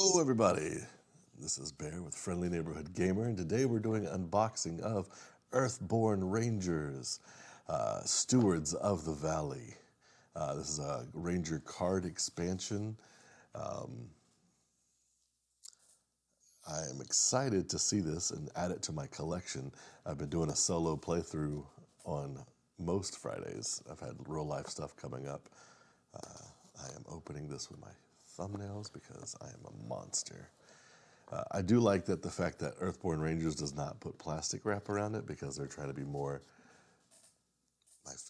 Hello, everybody. This is Bear with Friendly Neighborhood Gamer, and today we're doing an unboxing of Earthborne Rangers, Stewards of the Valley. This is a Ranger card expansion. Um, I am excited to see this and add it to my collection. I've been doing a solo playthrough on most Fridays. I've had real life stuff coming up. I am opening this with my thumbnails because I am a monster. I do like that the fact that Earthborne Rangers does not put plastic wrap around it because they're trying to be more.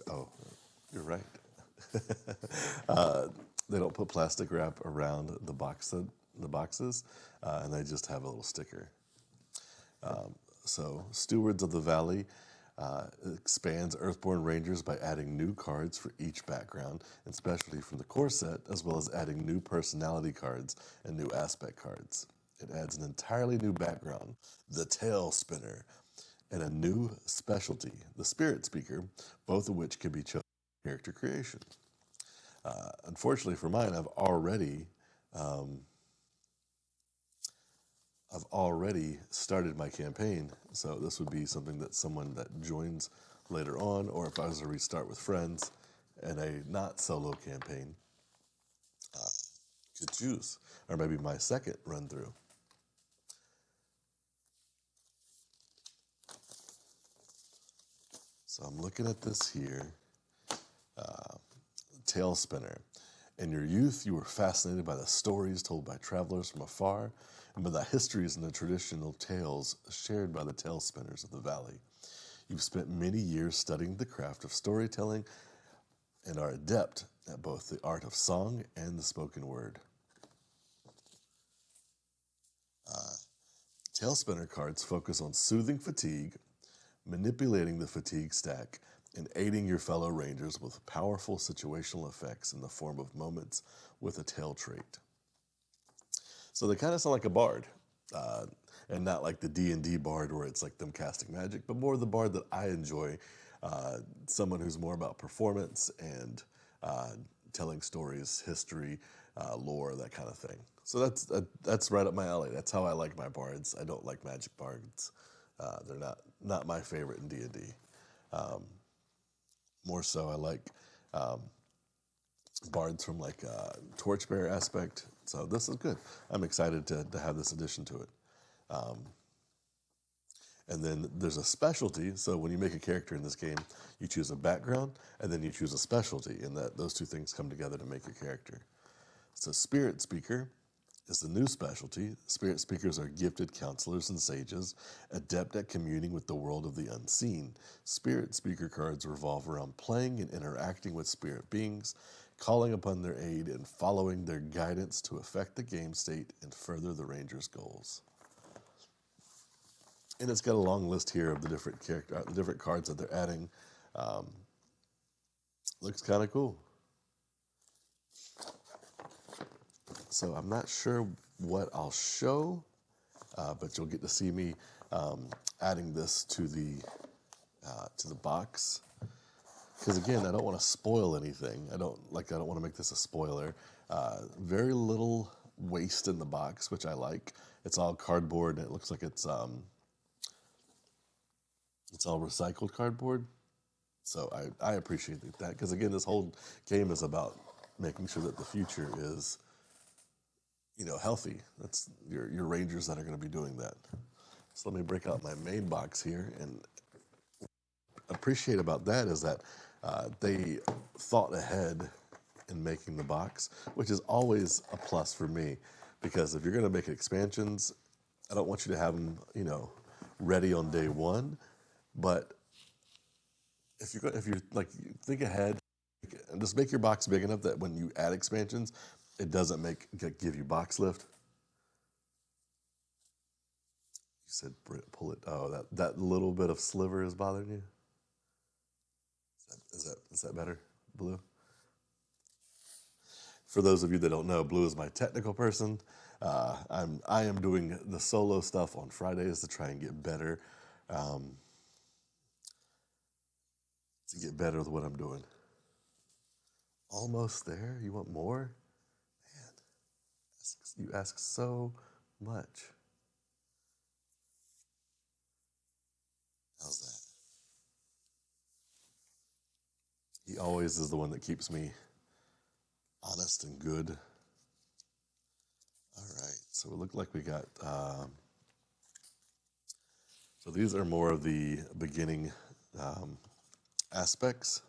Oh, you're right. They don't put plastic wrap around the boxes, and they just have a little sticker. So, Stewards of the Valley expands Earthborne Rangers by adding new cards for each background, and specialty from the core set, as well as adding new personality cards and new aspect cards. It adds an entirely new background, the Tail Spinner, and a new specialty, the Spirit Speaker, both of which can be chosen for character creation. Unfortunately for mine, um, I've already started my campaign, so this would be something that someone that joins later on, or if I was to restart with friends and a not solo campaign, could choose, or maybe my second run through. So I'm looking at this here, Tail Spinner. In your youth, you were fascinated by the stories told by travelers from afar and by the histories and the traditional tales shared by the tail spinners of the valley. You've spent many years studying the craft of storytelling and are adept at both the art of song and the spoken word. Tail spinner cards focus on soothing fatigue, manipulating the fatigue stack, and aiding your fellow rangers with powerful situational effects in the form of moments with a tail trait. So they kind of sound like a bard, uh, and not like the D&D bard where it's like them casting magic, but more the bard that I enjoy, someone who's more about performance and uh, telling stories, history, lore, that kind of thing. So that's right up my alley. That's how I like my bards. I don't like magic bards. They're not my favorite in D&D. More so, I like um, bards from like torchbearer aspect. So this is good. I'm excited to have this addition to it. And then there's a specialty. So when you make a character in this game, you choose a background and then you choose a specialty, and that those two things come together to make your character. So Spirit Speaker is the new specialty. Spirit Speakers are gifted counselors and sages, adept at communing with the world of the unseen. Spirit Speaker cards revolve around playing and interacting with spirit beings, calling upon their aid and following their guidance to affect the game state and further the ranger's goals. And it's got a long list here of the different cards that they're adding. Um, Looks kind of cool. So I'm not sure what I'll show, but you'll get to see me adding this to the box. Because again, I don't want to spoil anything. I don't want to make this a spoiler. Very little waste in the box, which I like. It's all cardboard, and it looks like it's all recycled cardboard. So I appreciate that, because again, this whole game is about making sure that the future is, healthy. That's your rangers that are going to be doing that. So let me break out my main box here, and appreciate about that is that they thought ahead in making the box, which is always a plus for me, because if you're going to make expansions, I don't want you to have them, ready on day one, but if you like think ahead and just make your box big enough that when you add expansions, it doesn't give you box lift. You said pull it. Oh, that little bit of sliver is bothering you. Is that better, Blue? For those of you that don't know, Blue is my technical person. I am doing the solo stuff on Fridays to try and get better, um, with what I'm doing. Almost there. You want more? Man, You ask so much. How's that? He always is the one that keeps me honest and good. All right, so it looked like we got. So these are more of the beginning um, aspects.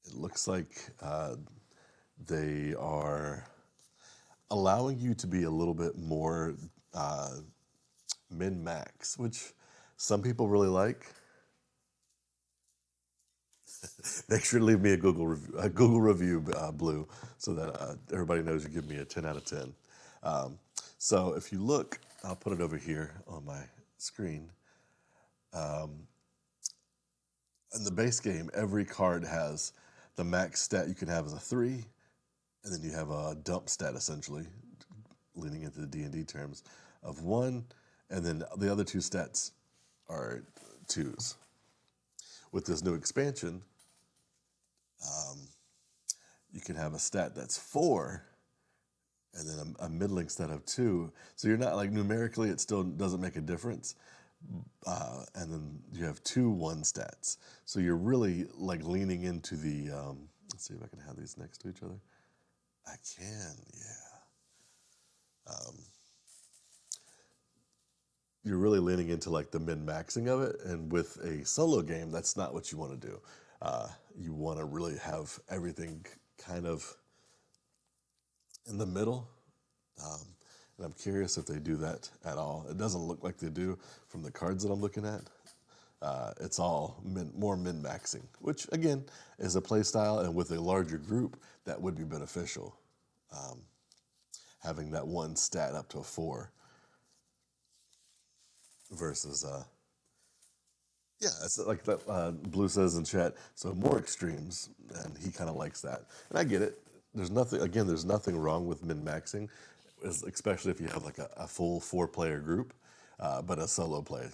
It looks like they are allowing you to be a little bit more uh, min max, which some people really like. Make sure to leave me a Google review, Blue, so that everybody knows you give me a 10 out of 10. Um, so if you look, I'll put it over here on my screen. In the base game, every card has the max stat you can have as a 3, and then you have a dump stat, essentially, leaning into the D&D terms, of 1, and then the other 2 stats are 2s. With this new expansion, you can have a stat that's 4, and then a middling stat of 2. So you're not, like, numerically, it still doesn't make a difference. And then you have 2 1 stats. So you're really, like, leaning into the, let's see if I can have these next to each other. I can, yeah. You're really leaning into, like, the min-maxing of it. And with a solo game, that's not what you want to do. You want to really have everything kind of in the middle. And I'm curious if they do that at all. It doesn't look like they do from the cards that I'm looking at. It's all more min-maxing, which, again, is a play style, and with a larger group, that would be beneficial. Having that one stat up to a 4 versus, yeah, it's like that Blue says in chat, so more extremes, and he kind of likes that. And I get it. There's nothing wrong with min-maxing, especially if you have like a full 4-player group, but a solo play.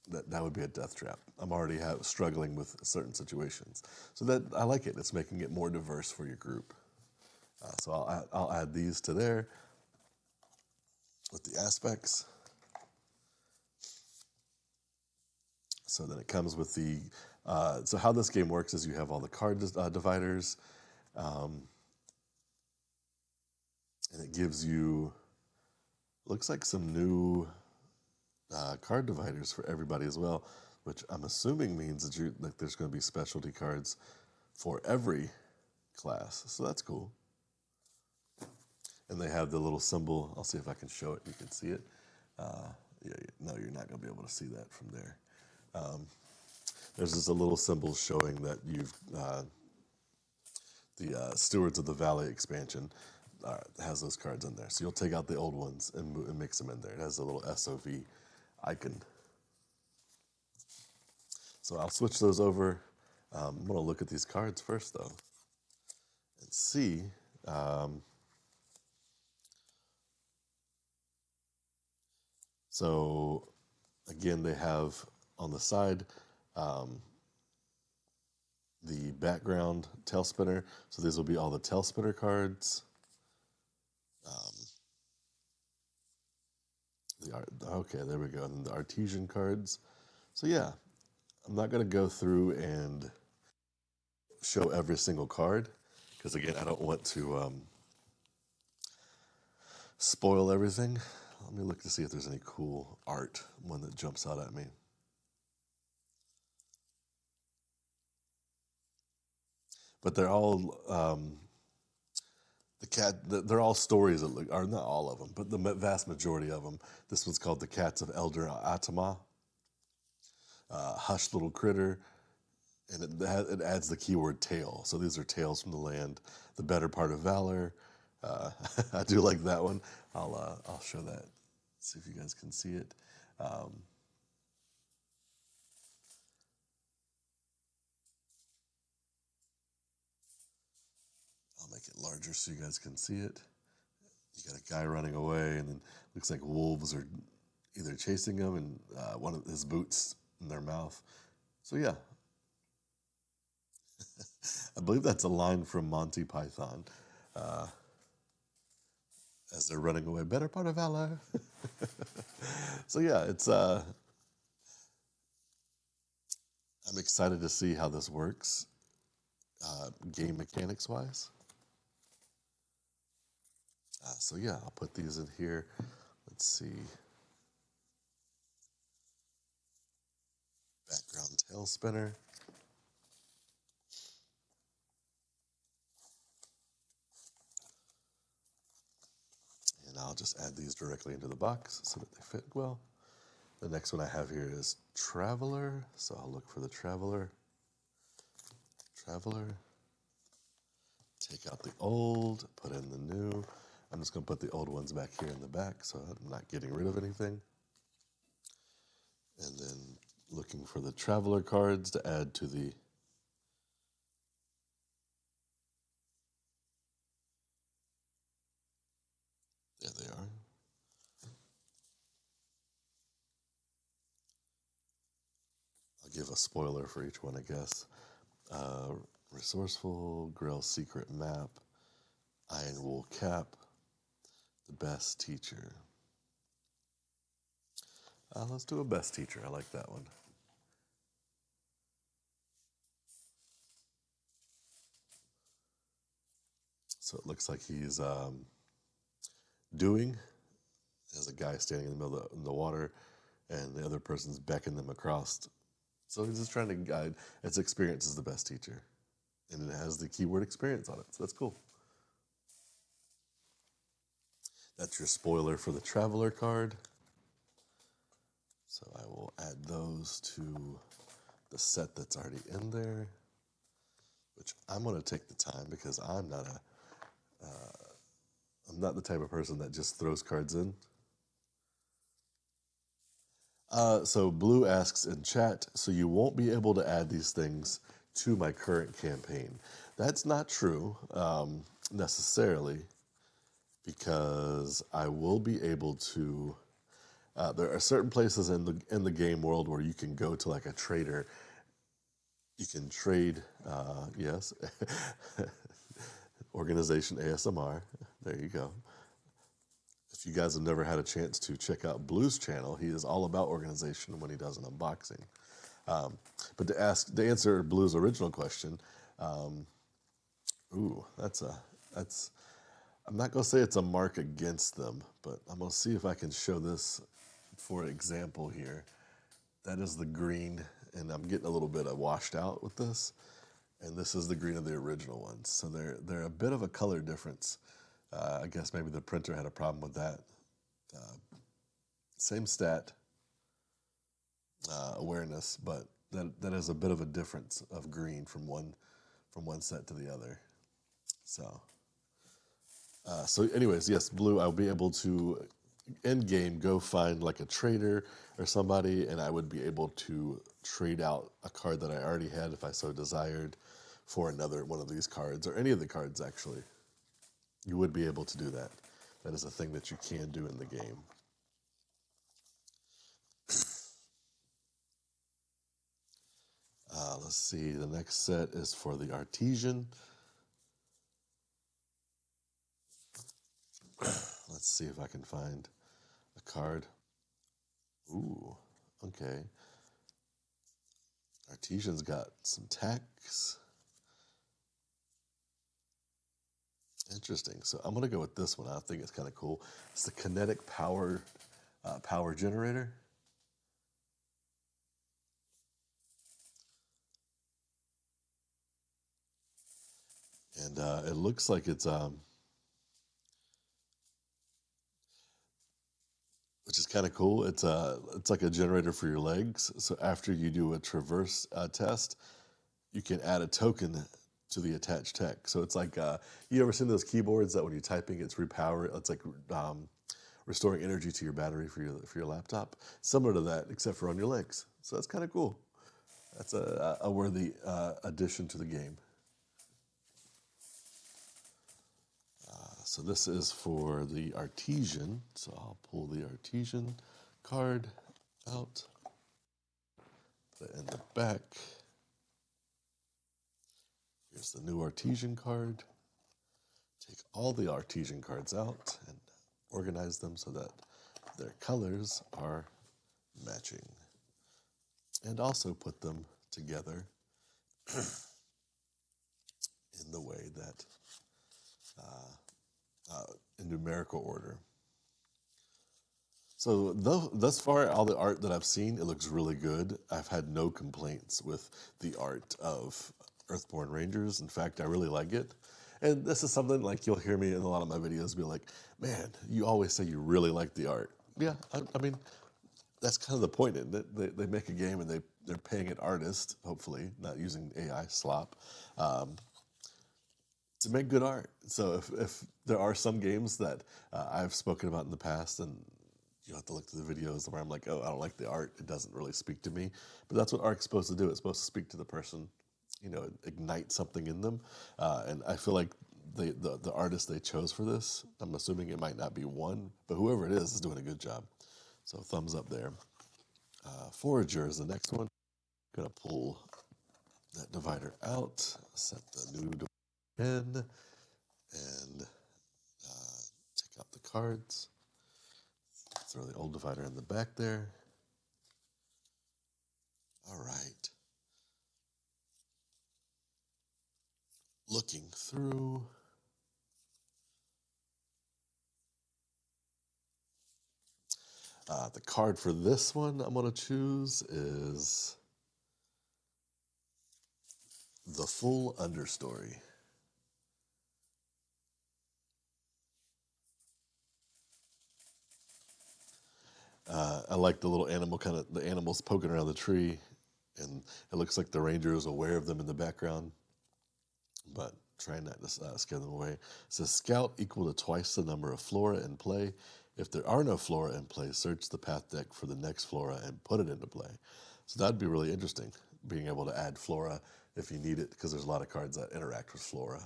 That would be a death trap. I'm already struggling with certain situations. So that I like it. It's making it more diverse for your group. So I'll add these to there with the aspects. So then it comes with the, so how this game works is you have all the card dividers, and it gives you, looks like some new card dividers for everybody as well, which I'm assuming means that there's going to be specialty cards for every class. So that's cool. And they have the little symbol. I'll see if I can show it. You can see it. No, you're not going to be able to see that from there. There's just a little symbol showing that you've the Stewards of the Valley expansion has those cards in there. So you'll take out the old ones and mix them in there. It has a little SOV icon. So I'll switch those over. I'm going to look at these cards first, though, and see. So, again, they have on the side the background tail spinner. So these will be all the tail spinner cards. Okay, there we go. And the artesian cards. So yeah, I'm not going to go through and show every single card because, again, I don't want to spoil everything. Let me look to see if there's any cool art, one that jumps out at me. But they're all they're all stories that look, or not all of them, but the vast majority of them. This one's called The Cats of Elder Atama. Hush Little Critter, and it adds the keyword tale. So these are tales from the land, the better part of valor. I do like that one. I'll show that. See if you guys can see it. I'll make it larger so you guys can see it. You got a guy running away, and then looks like wolves are either chasing him, and one of his boots in their mouth. So yeah, I believe that's a line from Monty Python, as as they're running away. Better part of valor. So yeah, it's I'm excited to see how this works, game mechanics wise. So yeah, I'll put these in here. Let's see. Background tail spinner. And I'll just add these directly into the box so that they fit well. The next one I have here is Traveler. So I'll look for the Traveler. Traveler. Take out the old, put in the new. I'm just going to put the old ones back here in the back so I'm not getting rid of anything. And then looking for the Traveler cards to add to the there they are. I'll give a spoiler for each one, I guess. Resourceful, Grail Secret Map, Iron Wool Cap, the Best Teacher. Let's do a Best Teacher. I like that one. So it looks like he's doing. There's a guy standing in the middle of the water, and the other person's beckoning them across. So he's just trying to guide. Its experience is the best teacher, and it has the keyword experience on it. So that's cool. That's your spoiler for the Traveler card. So I will add those to the set that's already in there, which I'm going to take the time because I'm not the type of person that just throws cards in. So Blue asks in chat, so you won't be able to add these things to my current campaign. That's not true necessarily, because I will be able to. There are certain places in the game world where you can go to like a trader. You can trade. Yes, organization ASMR. There you go. If you guys have never had a chance to check out Blue's channel, he is all about organization when he does an unboxing. But to answer Blue's original question, that's I'm not gonna say it's a mark against them, but I'm gonna see if I can show this for example here. That is the green, and I'm getting a little bit of washed out with this, and this is the green of the original ones. So they're a bit of a color difference. I guess maybe the printer had a problem with that. Same stat, awareness, but that is a bit of a difference of green from one set to the other. So anyways, yes, Blue, I'll be able to end game go find like a trader or somebody, and I would be able to trade out a card that I already had if I so desired for another one of these cards or any of the cards actually. You would be able to do that. That is a thing that you can do in the game. Let's see, the next set is for the Artesian. Let's see if I can find a card. Ooh, okay. Artesian's got some tax. Interesting. So I'm going to go with this one. I think it's kind of cool. It's the kinetic power generator. And it looks like it's which is kind of cool. It's like a generator for your legs. So after you do a traverse test, you can add a token to the attached tech. So it's like you ever seen those keyboards that when you're typing, it's repower. It's like restoring energy to your battery for your laptop. Similar to that, except for on your legs. So that's kind of cool. That's a worthy addition to the game. So this is for the Artesian. So I'll pull the Artesian card out, put it in the back. Here's the new Artesian card. Take all the Artesian cards out and organize them so that their colors are matching, and also put them together in the way that in numerical order. So thus far, all the art that I've seen, it looks really good. I've had no complaints with the art of Earthborne Rangers. In fact, I really like it. And this is something like you'll hear me in a lot of my videos be like, man, you always say you really like the art. Yeah, I mean, that's kind of the point, isn't it? They make a game and they're paying an artist, hopefully, not using AI slop, um, to make good art. So if there are some games that I've spoken about in the past, and you have to look through the videos where I'm like, oh, I don't like the art. It doesn't really speak to me. But that's what art's supposed to do. It's supposed to speak to the person, ignite something in them. And I feel like the artist they chose for this, I'm assuming it might not be one, but whoever it is doing a good job. So thumbs up there. Forager is the next one. Gonna pull that divider out, set the new divider in, and take out the cards. Throw the old divider in the back there. All right. Looking through. The card for this one I'm going to choose is the full understory. I like the little animal, the animals poking around the tree, and it looks like the ranger is aware of them in the background, but trying not to scare them away. It says scout equal to twice the number of flora in play. If there are no flora in play, search the path deck for the next flora and put it into play. So that'd be really interesting, being able to add flora if you need it, because there's a lot of cards that interact with flora.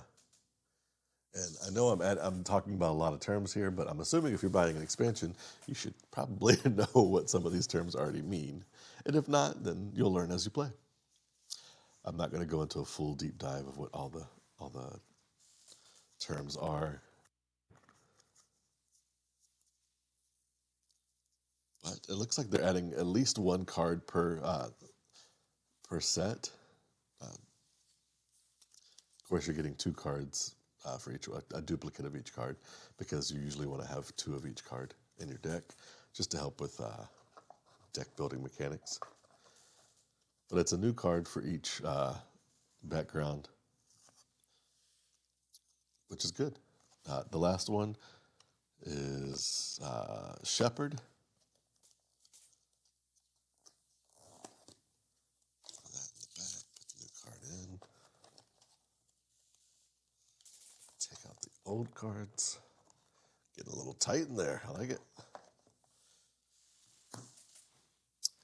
And I know I'm talking about a lot of terms here, but I'm assuming if you're buying an expansion, you should probably know what some of these terms already mean. And if not, then you'll learn as you play. I'm not going to go into a full deep dive of what all the terms are, but it looks like they're adding at least one card per set. Of course, you're getting two cards for each, a duplicate of each card, because you usually want to have two of each card in your deck, just to help with deck building mechanics. But it's a new card for each background, which is good. The last one is Shepherd. Put that in the back, put the new card in. Take out the old cards. Getting a little tight in there. I like it.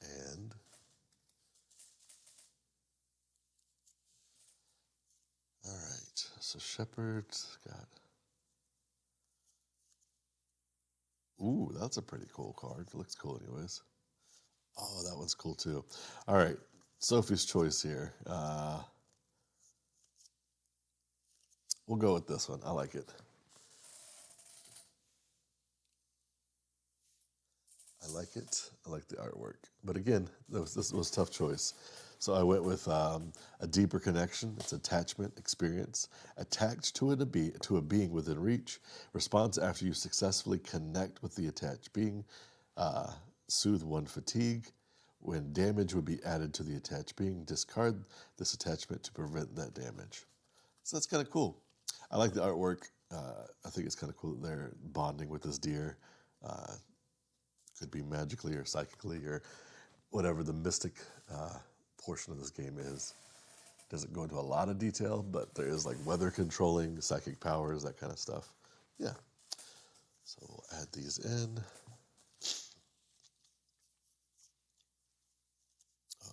And all right, so Shepherd's got. Ooh, that's a pretty cool card. It looks cool, anyways. Oh, that one's cool too. All right, Sophie's choice here. We'll go with this one. I like it. I like it. I like the artwork. But again, this was a tough choice. So I went with a deeper connection. It's attachment experience. Attached to a being within reach. Response after you successfully connect with the attached being. Soothe one fatigue. When damage would be added to the attached being, discard this attachment to prevent that damage. So that's kind of cool. I like the artwork. I think it's kind of cool that they're bonding with this deer. Could be magically or psychically or whatever the mystic portion of this game is. Doesn't go into a lot of detail, but there is like weather controlling, psychic powers, that kind of stuff. Yeah. So we'll add these in.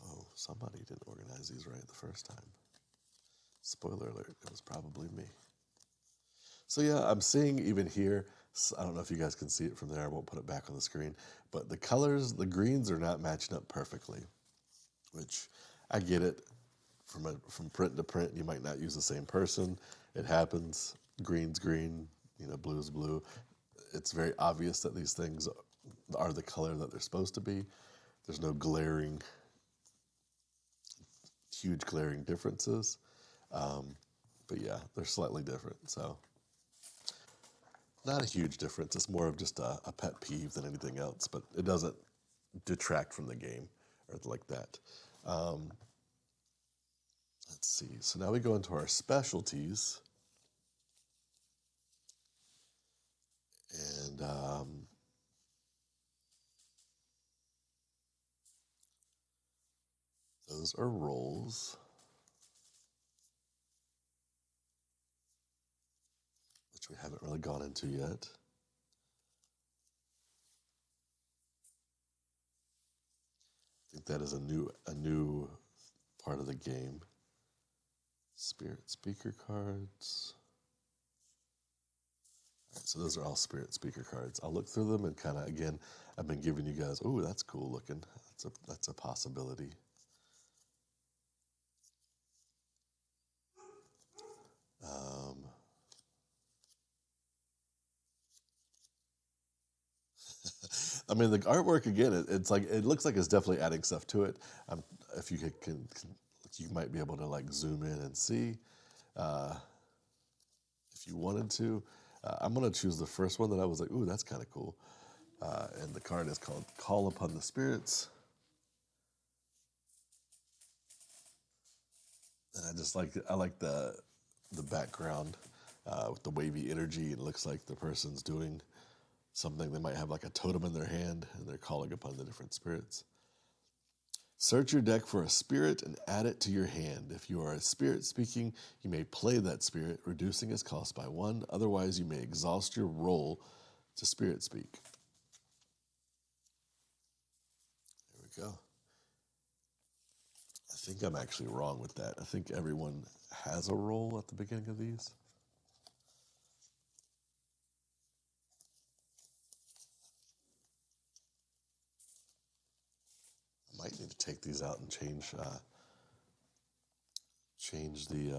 Oh, somebody didn't organize these right the first time. Spoiler alert, it was probably me. So yeah, I'm seeing even here, I don't know if you guys can see it from there, I won't put it back on the screen, but the colors, the greens are not matching up perfectly, which I get it. From print to print, you might not use the same person. It happens. Green's green, blue's blue. it's very obvious that these things are the color that they're supposed to be. There's no huge glaring differences. But yeah, they're slightly different. So not a huge difference. It's more of just a pet peeve than anything else, but it doesn't detract from the game or like that. Um, let's see. So now we go into our specialties. And those are rolls, which we haven't really gone into yet. I think that is a new part of the game. Spirit speaker cards. All right, so those are all spirit speaker cards. I'll look through them and kind of again, I've been giving you guys. Oh, that's cool looking. That's a possibility. Um, I mean, the artwork again. It's like it looks like it's definitely adding stuff to it. If you you might be able to like zoom in and see. Uh, if you wanted to. I'm going to choose the first one that I was like, ooh, that's kind of cool. And the card is called Call Upon the Spirits. And I like the background with the wavy energy. It looks like the person's doing something. They might have like a totem in their hand and they're calling upon the different spirits. Search your deck for a spirit and add it to your hand. If you are a spirit speaking, you may play that spirit, reducing its cost by 1. Otherwise, you may exhaust your roll to spirit speak. There we go. I think I'm actually wrong with that. I think everyone has a roll at the beginning of these. I might need to take these out and change the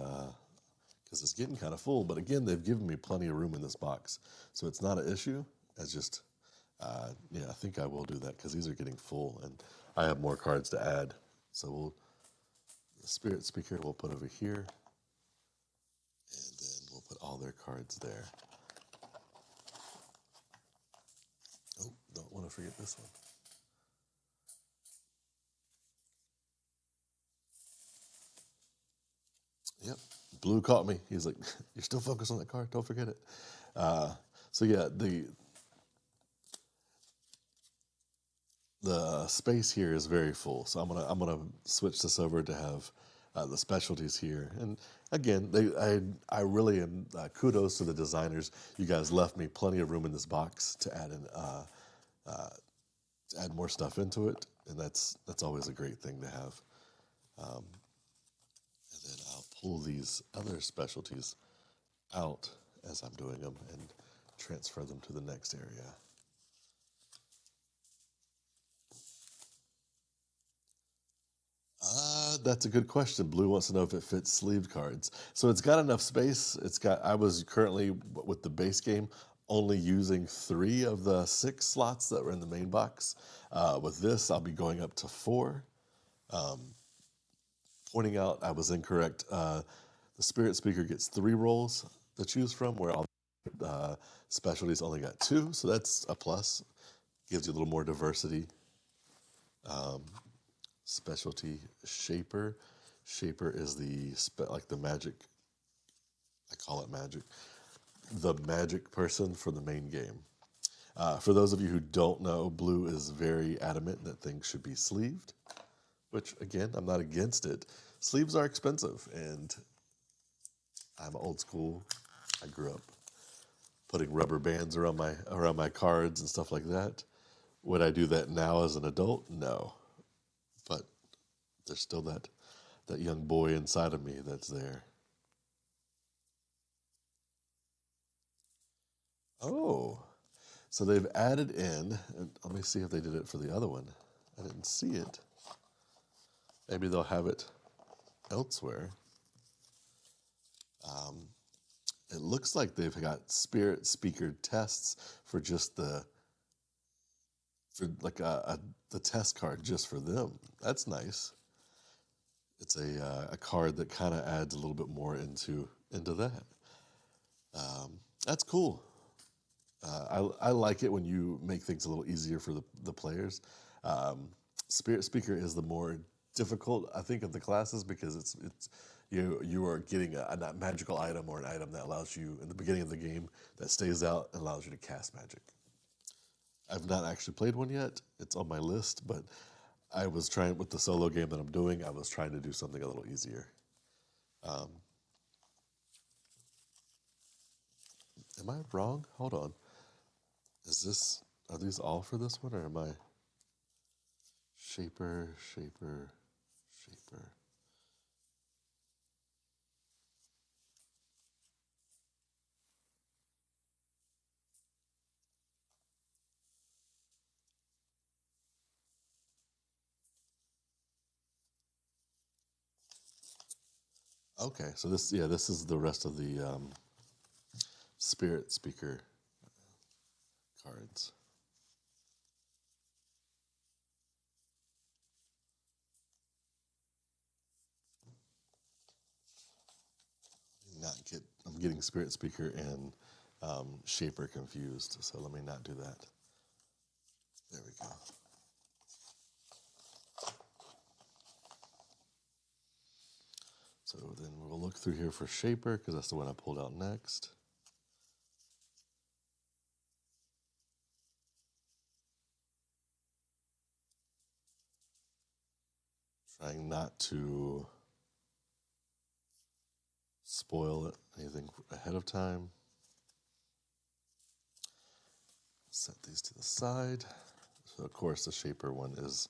because it's getting kind of full. But again, they've given me plenty of room in this box, so it's not an issue. It's just yeah, I think I will do that because these are getting full, and I have more cards to add. So the spirit speaker we'll put over here, and then we'll put all their cards there. Oh, don't want to forget this one. Yep, Blue caught me. He's like, "You're still focused on that card. Don't forget it." So yeah, the space here is very full. So I'm gonna switch this over to have the specialties here. And again, I really am kudos to the designers. You guys left me plenty of room in this box to add to add more stuff into it, and that's always a great thing to have. Um, and then I'll pull these other specialties out as I'm doing them and transfer them to the next area. That's a good question. Blue wants to know if it fits sleeved cards. So it's got enough space. I was currently, with the base game, only using 3 of the 6 slots that were in the main box. With this, I'll be going up to 4. Um, Pointing out I was incorrect. The Spirit Speaker gets 3 rolls to choose from, where all specialties only got 2. So that's a plus. Gives you a little more diversity. Um, Specialty Shaper. Shaper is like the magic. I call it magic. The magic person for the main game. For those of you who don't know, Blue is very adamant that things should be sleeved, which again, I'm not against it. Sleeves are expensive, and I'm old school. I grew up putting rubber bands around my cards and stuff like that. Would I do that now as an adult? No, but there's still that young boy inside of me that's there. Oh, so they've added in, and let me see if they did it for the other one. I didn't see it. Maybe they'll have it elsewhere. Um, It looks like they've got spirit speaker tests for just for like the test card just for them. That's nice. It's a card that kind of adds a little bit more into that. That's cool. I like it when you make things a little easier for the players. Um, Spirit Speaker is the more difficult, I think, of the classes because it's you are getting a magical item or an item that allows you in the beginning of the game that stays out and allows you to cast magic. I've not actually played one yet. It's on my list, but I was trying with the solo game that I'm doing. I was trying to do something a little easier. Um, am I wrong? Hold on. Are these all for this one, or am I shaper? Okay, so this is the rest of the Spirit Speaker cards. Not get I'm getting Spirit Speaker and Shaper confused, so let me not do that. There we go. So then we'll look through here for Shaper because that's the one I pulled out next. Trying not to spoil anything ahead of time. Set these to the side. So of course the Shaper one is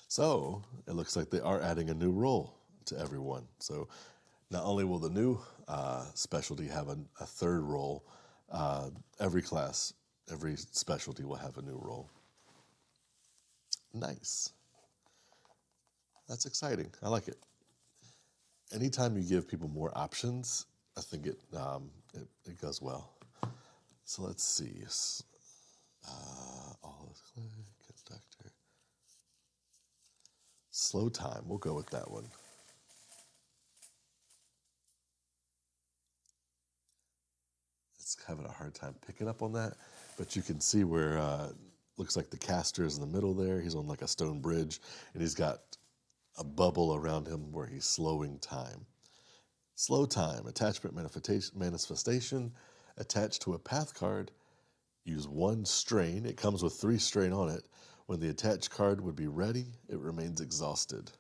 so it looks like they are adding a new role to everyone. So not only will the new specialty have a third role, every class, every specialty will have a new role. Nice. That's exciting. I like it. Anytime you give people more options, I think it goes well. So let's see. All is clear, conductor. Slow time. We'll go with that one. It's having a hard time picking up on that, but you can see where looks like the caster is in the middle there. He's on like a stone bridge, and he's got a bubble around him where he's slowing time. Slow time, attachment manifestation, attached to a path card. Use 1 strain. It comes with 3 strain on it. When the attached card would be ready, it remains exhausted.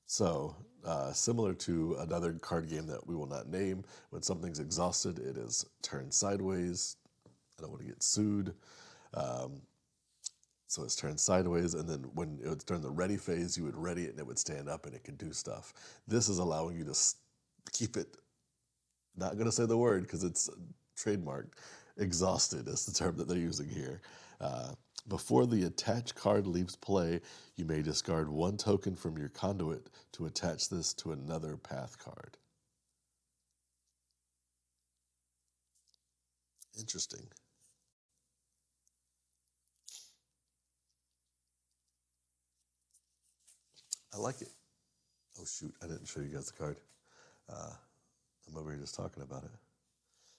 So, similar to another card game that we will not name, when something's exhausted, it is turned sideways. I don't want to get sued. Um, so it's turned sideways, and then when it was during the ready phase, you would ready it and it would stand up and it could do stuff. This is allowing you to keep it, not going to say the word because it's trademarked, exhausted is the term that they're using here. Before the attached card leaves play, you may discard 1 token from your conduit to attach this to another path card. Interesting. I like it. Oh, shoot. I didn't show you guys the card. I'm over here just talking about it.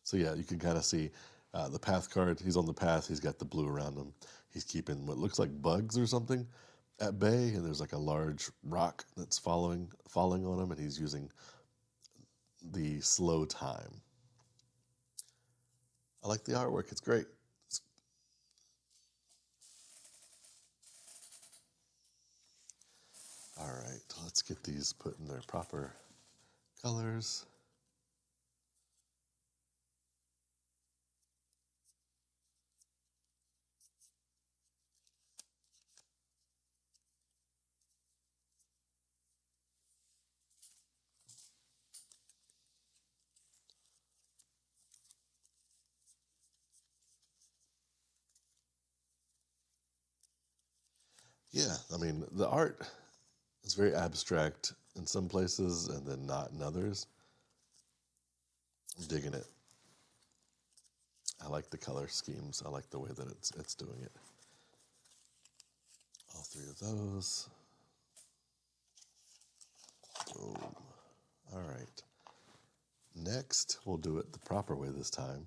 So, yeah, you can kind of see the path card. He's on the path. He's got the blue around him. He's keeping what looks like bugs or something at bay, and there's like a large rock that's falling on him, and he's using the slow time. I like the artwork. It's great. All right, let's get these put in their proper colors. Yeah, I mean, the art is very abstract in some places and then not in others. I'm digging it. I like the color schemes. I like the way that it's doing it. All three of those. Boom. All right. Next, we'll do it the proper way this time.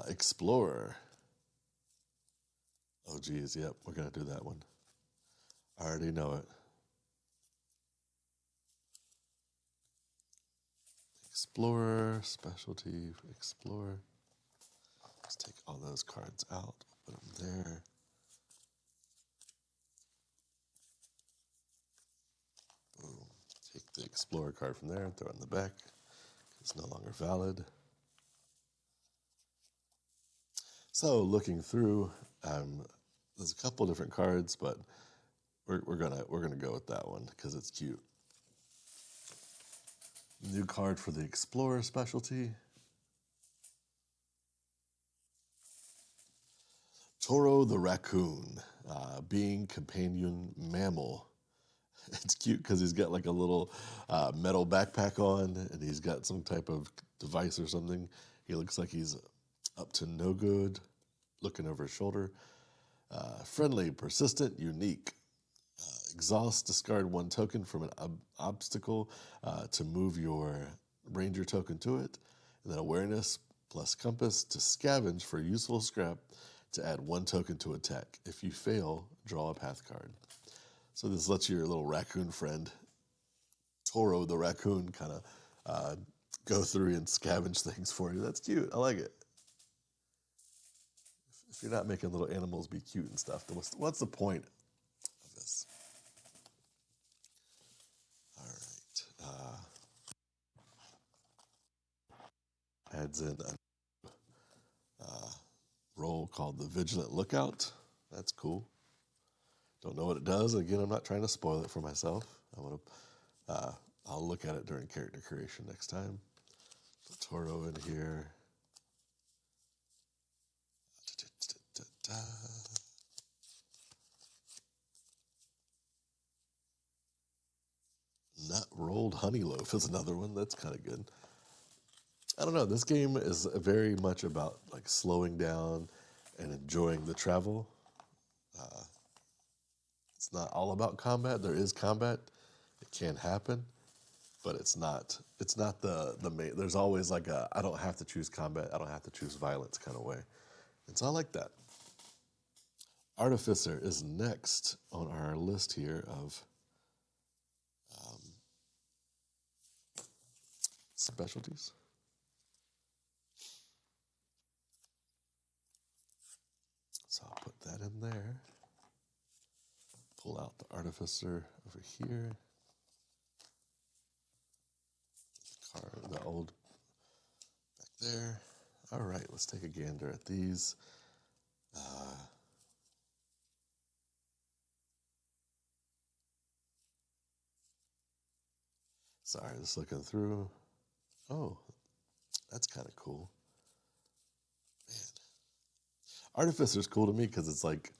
Explorer. Oh, geez. Yep, we're going to do that one. I already know it. Explorer, specialty, Explorer. Let's take all those cards out, put them there. Boom. Take the Explorer card from there and throw it in the back. It's no longer valid. So looking through, there's a couple different cards, but we're gonna go with that one because it's cute. New card for the Explorer specialty. Toro the raccoon, being companion mammal. It's cute because he's got like a little metal backpack on, and he's got some type of device or something. He looks like he's up to no good, looking over his shoulder. Friendly, persistent, unique. Exhaust, discard one token from an obstacle to move your ranger token to it. And then awareness plus compass to scavenge for useful scrap to add one token to attack. If you fail, draw a path card. So this lets your little raccoon friend, Toro the raccoon, kind of go through and scavenge things for you. That's cute. I like it. If you're not making little animals be cute and stuff, then what's the point of this? All right. Adds in a role called the Vigilant Lookout. That's cool. Don't know what it does. Again, I'm not trying to spoil it for myself. I'll look at it during character creation next time. Put Toro in here. Nut Rolled Honey Loaf is another one. That's kind of good. I don't know. This game is very much about like slowing down and enjoying the travel. It's not all about combat. There is combat. It can happen, but it's not. It's not the main. There's always like a I don't have to choose combat. I don't have to choose violence kind of way. And so I like that. Artificer is next on our list here of specialties. So I'll put that in there. Pull out the Artificer over here. The old back there. All right, let's take a gander at these. Sorry, just looking through. Oh, that's kind of cool. Man, Artificer's cool to me because it's like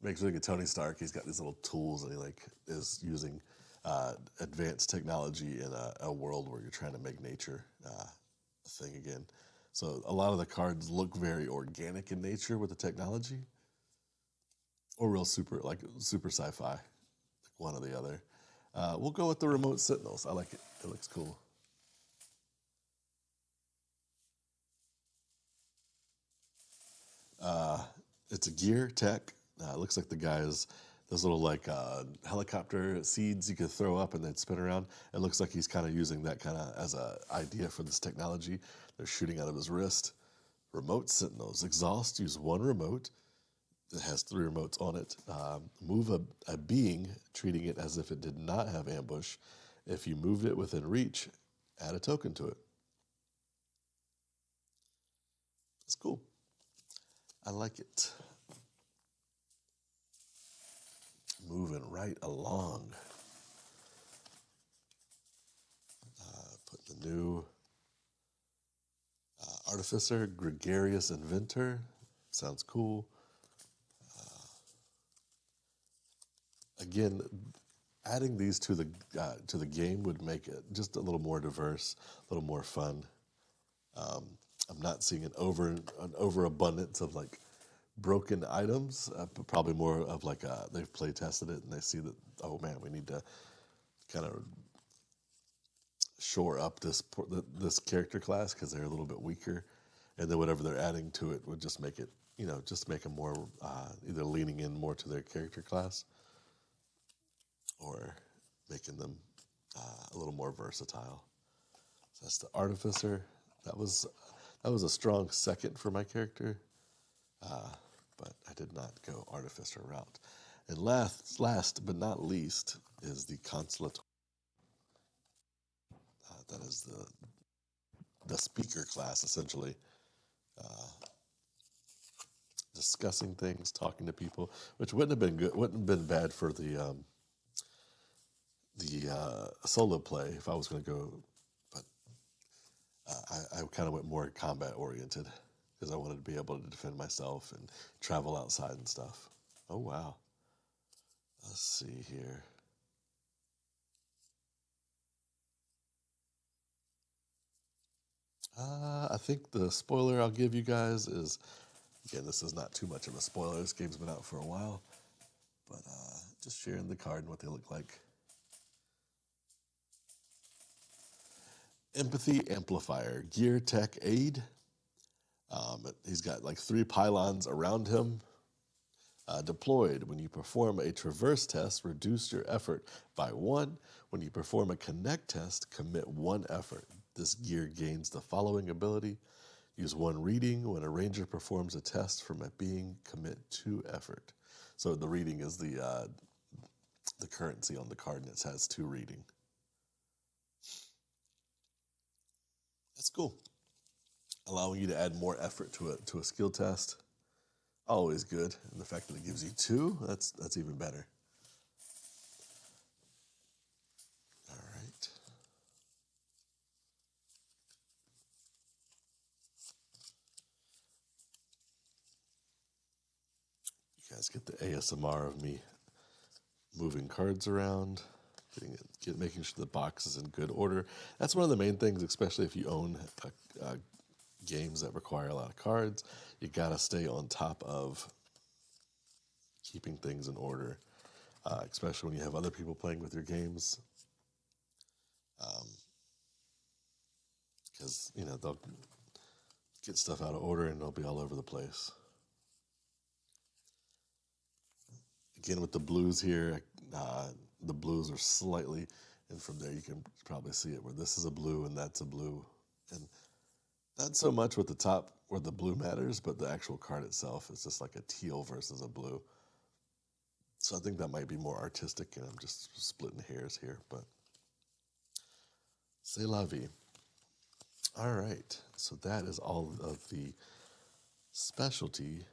makes me think of Tony Stark. He's got these little tools and he like is using advanced technology in a world where you're trying to make nature a thing again. So a lot of the cards look very organic in nature with the technology, or real super sci-fi, like one or the other. We'll go with the Remote Sentinels. I like it. It looks cool. It's a gear tech. It looks like the guy's those little like helicopter seeds you could throw up and then spin around. It looks like he's kind of using that kind of as a idea for this technology. They're shooting out of his wrist. Remote Sentinels. Exhaust. Use one remote. It has three remotes on it. Move a being, treating it as if it did not have ambush. If you moved it within reach, add a token to it. It's cool. I like it. Moving right along. Put the new Artificer, Gregarious Inventor. Sounds cool. again, adding these to the game would make it just a little more diverse, a little more fun. I'm not seeing an overabundance of like broken items, but probably more of like they've play tested it and they see that, oh man, we need to kind of shore up this character class because they're a little bit weaker, and then whatever they're adding to it would just make it, just make them more either leaning in more to their character class or making them a little more versatile. So that's the artificer. That was a strong second for my character, but I did not go artificer route. And last but not least is the consolator. That is the speaker class, essentially, discussing things, talking to people, which wouldn't have been good, wouldn't have been bad for the solo play if I was going to go, but I kind of went more combat oriented because I wanted to be able to defend myself and travel outside and stuff. Oh wow, let's see here. I think the spoiler I'll give you guys is, again, this is not too much of a spoiler. This game's been out for a while, but just sharing the card and what they look like. Empathy Amplifier, Gear Tech Aid. He's got like 3 pylons around him. Deployed. When you perform a traverse test, reduce your effort by 1. When you perform a connect test, commit 1 effort. This gear gains the following ability. Use 1 reading. When a ranger performs a test from a being, commit 2 effort. So the reading is the currency on the card, and it has 2 reading. That's cool. Allowing you to add more effort to a skill test, always good. And the fact that it gives you 2, that's even better. All right. You guys get the ASMR of me moving cards around, making sure the box is in good order. That's one of the main things, especially if you own games that require a lot of cards. You gotta stay on top of keeping things in order, especially when you have other people playing with your games, because they'll get stuff out of order and they'll be all over the place. Again, with the blues here, the blues are slightly, and from there you can probably see it where this is a blue and that's a blue, and not so much with the top where the blue matters, but the actual card itself is just like a teal versus a blue. So I think that might be more artistic, and I'm just splitting hairs here, but c'est la vie. All right, so that is all of the specialty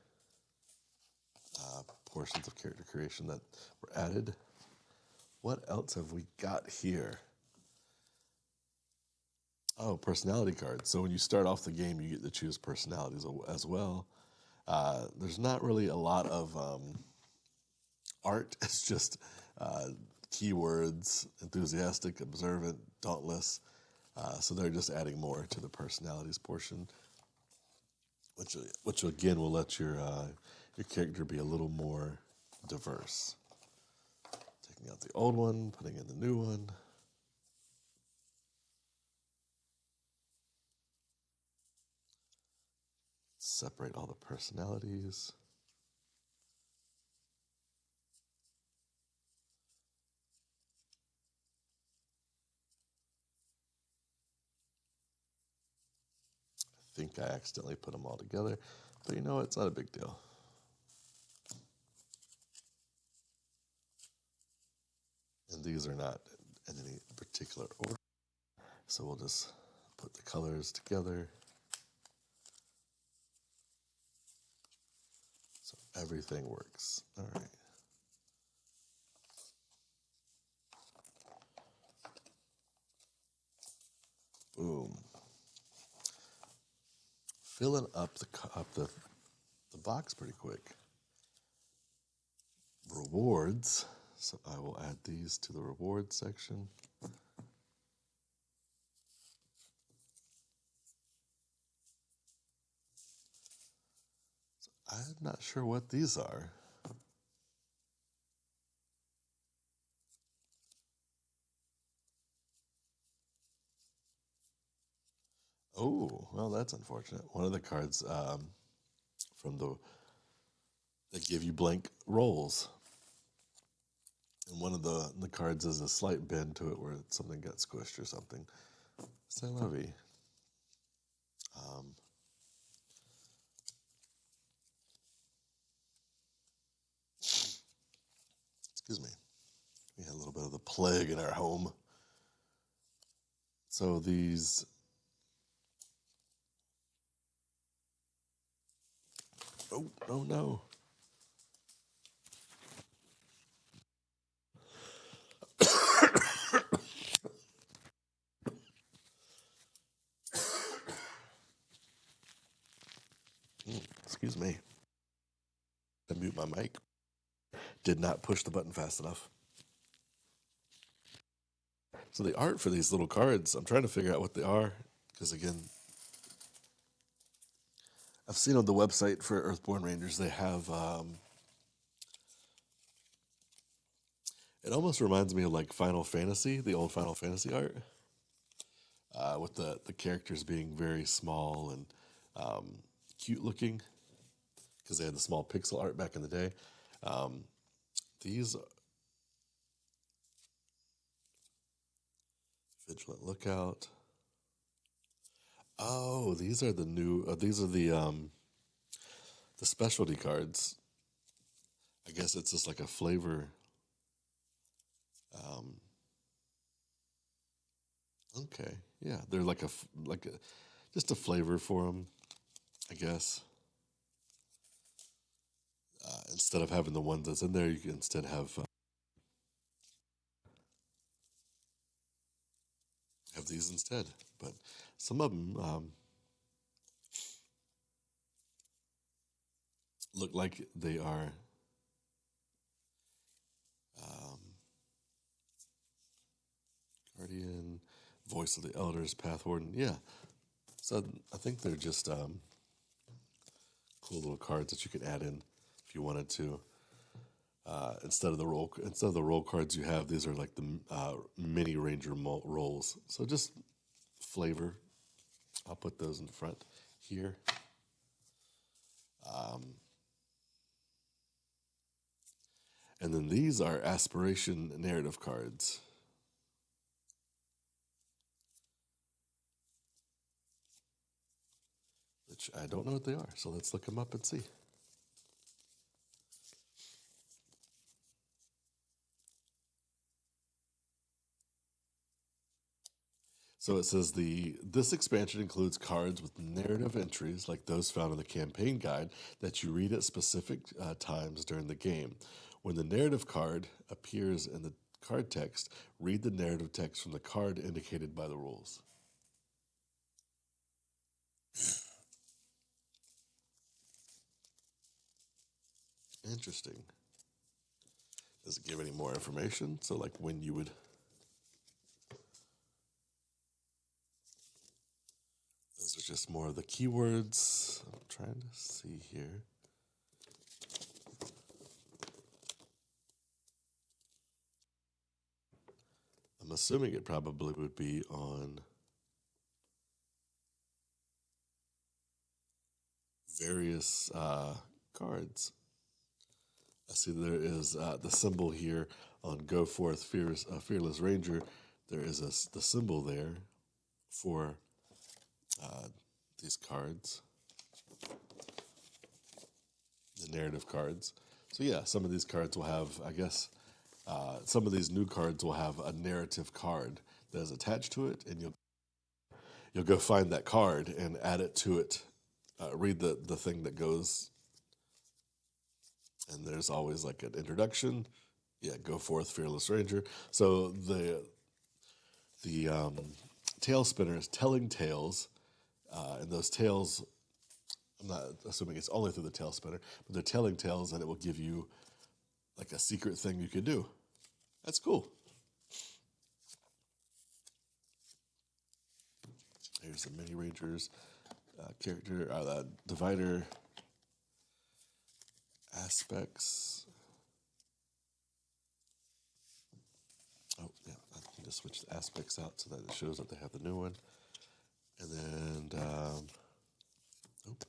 portions of character creation that were added. What else have we got here? Oh, personality cards. So when you start off the game, you get to choose personalities as well. There's not really a lot of art. It's just keywords: enthusiastic, observant, dauntless. So they're just adding more to the personalities portion, which again will let your character be a little more diverse. Taking out the old one, putting in the new one. Separate all the personalities. I think I accidentally put them all together, but you know what? It's not a big deal. And these are not in any particular order, so we'll just put the colors together. So everything works. All right. Boom. Filling up the box pretty quick. Rewards. So I will add these to the reward section. I'm not sure what these are. Oh, well, that's unfortunate. One of the cards from they give you blank rolls. And one of the cards has a slight bend to it where something got squished or something. C'est la vie. Excuse me. We had a little bit of the plague in our home. So these... Oh no. Excuse me. I mute my mic. Did not push the button fast enough. So the art for these little cards, I'm trying to figure out what they are. Because again, I've seen on the website for Earthborne Rangers, they have... it almost reminds me of like Final Fantasy, the old Final Fantasy art. With the characters being very small and cute looking. Because they had the small pixel art back in the day. These... Vigilant Lookout. Oh, these are the new. These are the specialty cards. I guess it's just like a flavor. Okay, yeah, they're like just a flavor for them, I guess. Instead of having the ones that's in there, you can instead have these instead. But some of them look like they are Guardian, Voice of the Elders, Path Warden. Yeah, so I think they're just cool little cards that you could add in if you wanted to. Instead of the roll cards you have, these are like the mini Ranger rolls. So just flavor. I'll put those in front here. And then these are aspiration narrative cards. Which I don't know what they are, so let's look them up and see. So it says this expansion includes cards with narrative entries like those found in the campaign guide that you read at specific times during the game. When the narrative card appears in the card text, read the narrative text from the card indicated by the rules. Interesting. Does it give any more information? So like when you would... Those are just more of the keywords. I'm trying to see here. I'm assuming it probably would be on various cards. I see there is the symbol here on Go Forth Fearless Ranger. There is the symbol there for these cards, the narrative cards. So yeah, some of these cards will have, I guess, some of these new cards will have a narrative card that is attached to it, and you'll go find that card and add it to it. Read the thing that goes, and there's always like an introduction. Yeah, Go Forth, Fearless Ranger. So the tail spinner is telling tales, and those tales, I'm not assuming it's only through the tail spinner, but they're telling tales, and it will give you like a secret thing you could do. That's cool. Here's the Mini Rangers character, divider aspects. Oh, yeah, I need to switch the aspects out so that it shows that they have the new one. And then, oh,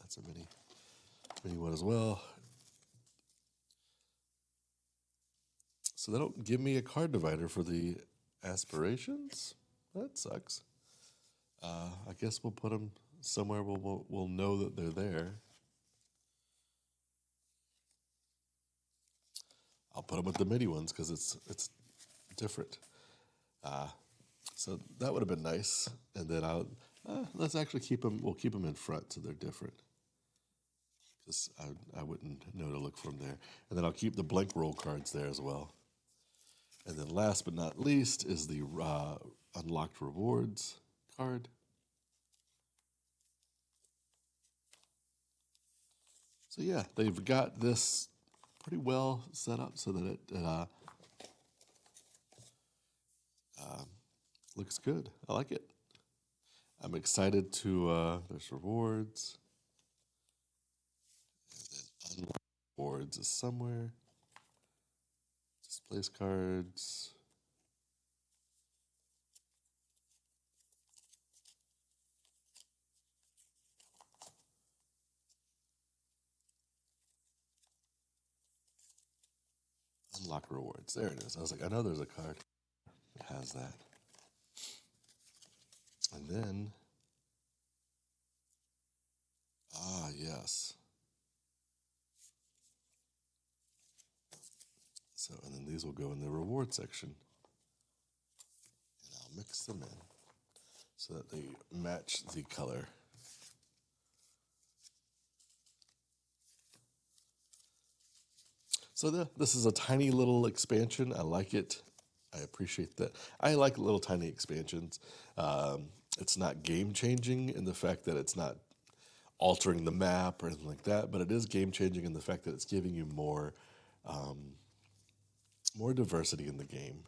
that's a mini one as well. So they don't give me a card divider for the aspirations? That sucks. I guess we'll put them somewhere we'll know that they're there. I'll put them with the mini ones because it's different. So that would have been nice. And then let's actually keep them. We'll keep them in front so they're different. Because I wouldn't know to look from there. And then I'll keep the blank roll cards there as well. And then last but not least is the unlocked rewards card. So yeah, they've got this pretty well set up so that it looks good. I like it. I'm excited to, there's rewards. And then unlocked rewards is somewhere. Displays cards. Unlock rewards. There it is. I was like, I know there's a card that has that. And then, yes. So, and then these will go in the reward section. And I'll mix them in so that they match the color. So this is a tiny little expansion. I like it. I appreciate that. I like little tiny expansions. It's not game changing in the fact that it's not altering the map or anything like that, but it is game changing in the fact that it's giving you more diversity in the game.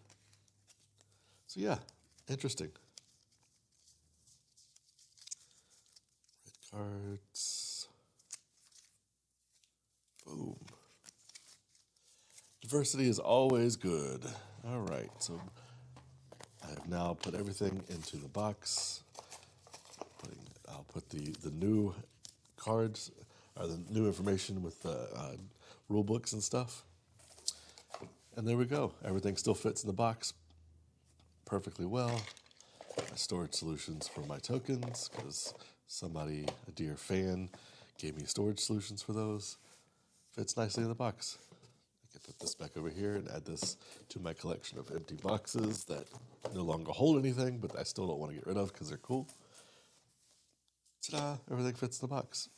So yeah, interesting. Red cards. Boom. Diversity is always good. All right, so I have now put everything into the box. I'll put the new cards or the new information with the rule books and stuff. And there we go. Everything still fits in the box perfectly well. My storage solutions for my tokens because somebody, a dear fan, gave me storage solutions for those. Fits nicely in the box. I can put this back over here and add this to my collection of empty boxes that no longer hold anything, but I still don't want to get rid of because they're cool. Ta-da! Everything fits in the box.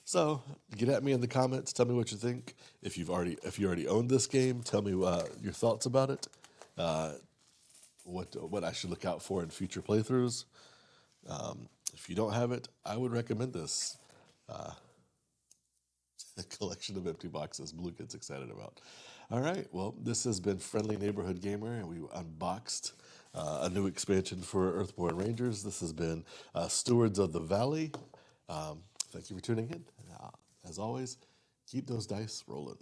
So get at me in the comments. Tell me what you think. If you already owned this game, tell me your thoughts about it. What I should look out for in future playthroughs. If you don't have it, I would recommend this. A collection of empty boxes Blue gets excited about. All right, well, this has been Friendly Neighborhood Gamer, and we unboxed a new expansion for Earthborne Rangers. This has been Stewards of the Valley. Thank you for tuning in. As always, keep those dice rolling.